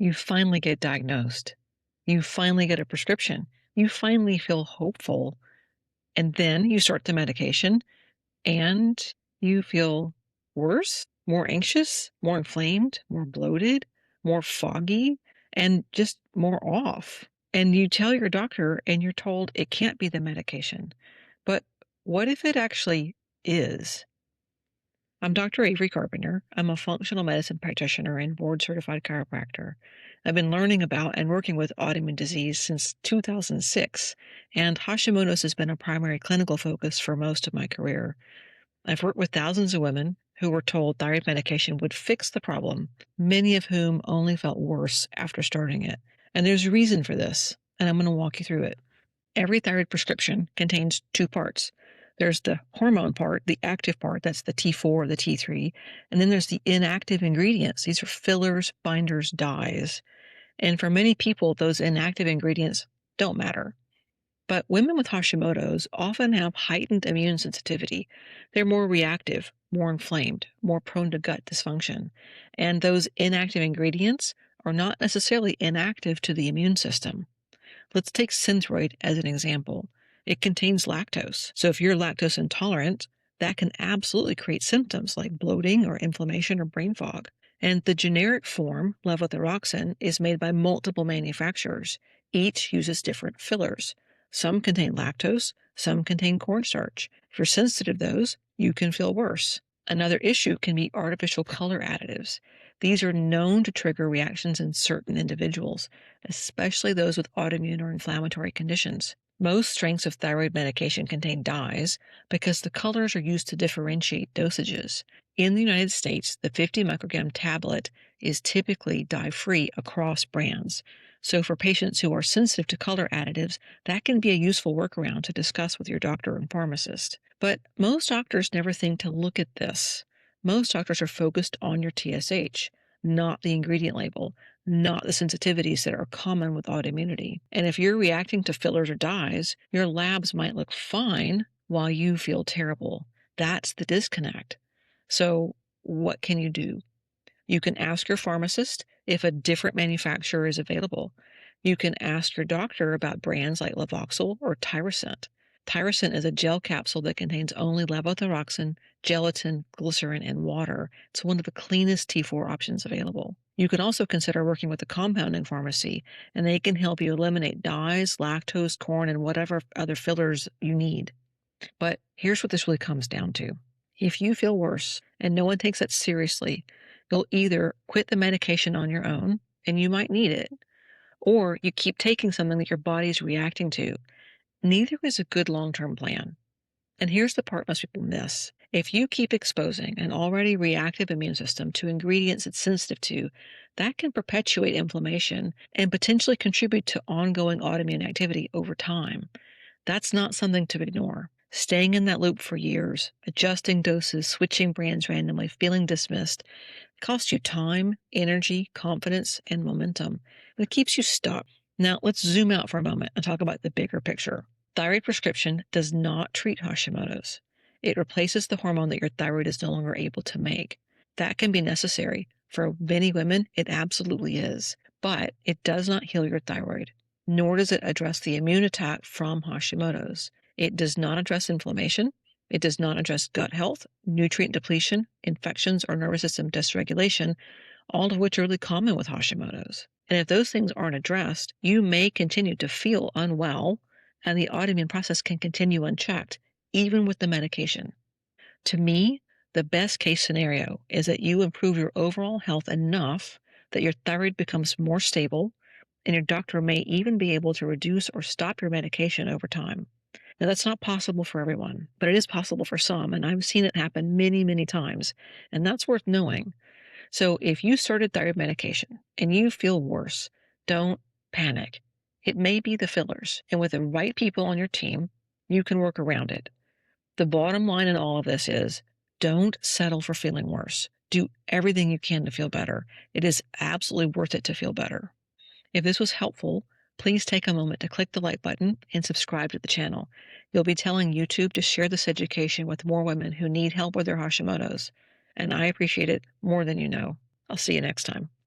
You finally get diagnosed. You finally get a prescription. You finally feel hopeful. And then you start the medication and you feel worse, more anxious, more inflamed, more bloated, more foggy, and just more off. And you tell your doctor and you're told it can't be the medication. But what if it actually is? I'm Dr. Avery Carpenter. I'm a functional medicine practitioner and board certified chiropractor. I've been learning about and working with autoimmune disease since 2006, and Hashimoto's has been a primary clinical focus for most of my career. I've worked with thousands of women who were told thyroid medication would fix the problem, many of whom only felt worse after starting it. And there's a reason for this, and I'm going to walk you through it. Every thyroid prescription contains two parts. There's the hormone part, the active part, that's the T4, the T3, and then there's the inactive ingredients. These are fillers, binders, dyes. And for many people, those inactive ingredients don't matter. But women with Hashimoto's often have heightened immune sensitivity. They're more reactive, more inflamed, more prone to gut dysfunction. And those inactive ingredients are not necessarily inactive to the immune system. Let's take Synthroid as an example. It contains lactose. So if you're lactose intolerant, that can absolutely create symptoms like bloating or inflammation or brain fog. And the generic form, levothyroxine, is made by multiple manufacturers. Each uses different fillers. Some contain lactose, some contain cornstarch. If you're sensitive to those, you can feel worse. Another issue can be artificial color additives. These are known to trigger reactions in certain individuals, especially those with autoimmune or inflammatory conditions. Most strengths of thyroid medication contain dyes because the colors are used to differentiate dosages. In the United States, the 50 microgram tablet is typically dye-free across brands. So for patients who are sensitive to color additives, that can be a useful workaround to discuss with your doctor and pharmacist. But most doctors never think to look at this. Most doctors are focused on your TSH, not the ingredient label, not the sensitivities that are common with autoimmunity. And if you're reacting to fillers or dyes, your labs might look fine while you feel terrible. That's the disconnect. So what can you do? You can ask your pharmacist if a different manufacturer is available. You can ask your doctor about brands like Levoxyl or Tyrosint. Tyrosint is a gel capsule that contains only levothyroxine, gelatin, glycerin, and water. It's one of the cleanest T4 options available. You can also consider working with a compounding pharmacy, and they can help you eliminate dyes, lactose, corn, and whatever other fillers you need. But here's what this really comes down to. If you feel worse and no one takes that seriously, you'll either quit the medication on your own, and you might need it, or you keep taking something that your body is reacting to. Neither is a good long-term plan. And here's the part most people miss. If you keep exposing an already reactive immune system to ingredients it's sensitive to, that can perpetuate inflammation and potentially contribute to ongoing autoimmune activity over time. That's not something to ignore. Staying in that loop for years, adjusting doses, switching brands randomly, feeling dismissed, costs you time, energy, confidence, and momentum. It keeps you stuck. Now, let's zoom out for a moment and talk about the bigger picture. Thyroid prescription does not treat Hashimoto's. It replaces the hormone that your thyroid is no longer able to make. That can be necessary. For many women, it absolutely is. But it does not heal your thyroid, nor does it address the immune attack from Hashimoto's. It does not address inflammation. It does not address gut health, nutrient depletion, infections, or nervous system dysregulation, all of which are really common with Hashimoto's. And if those things aren't addressed, you may continue to feel unwell, and the autoimmune process can continue unchecked, even with the medication. To me, the best case scenario is that you improve your overall health enough that your thyroid becomes more stable, and your doctor may even be able to reduce or stop your medication over time. Now, that's not possible for everyone, but it is possible for some, and I've seen it happen many, many times, and that's worth knowing. So if you started thyroid medication and you feel worse, don't panic. It may be the fillers, and with the right people on your team, you can work around it. The bottom line in all of this is don't settle for feeling worse. Do everything you can to feel better. It is absolutely worth it to feel better. If this was helpful, please take a moment to click the like button and subscribe to the channel. You'll be telling YouTube to share this education with more women who need help with their Hashimoto's, and I appreciate it more than you know. I'll see you next time.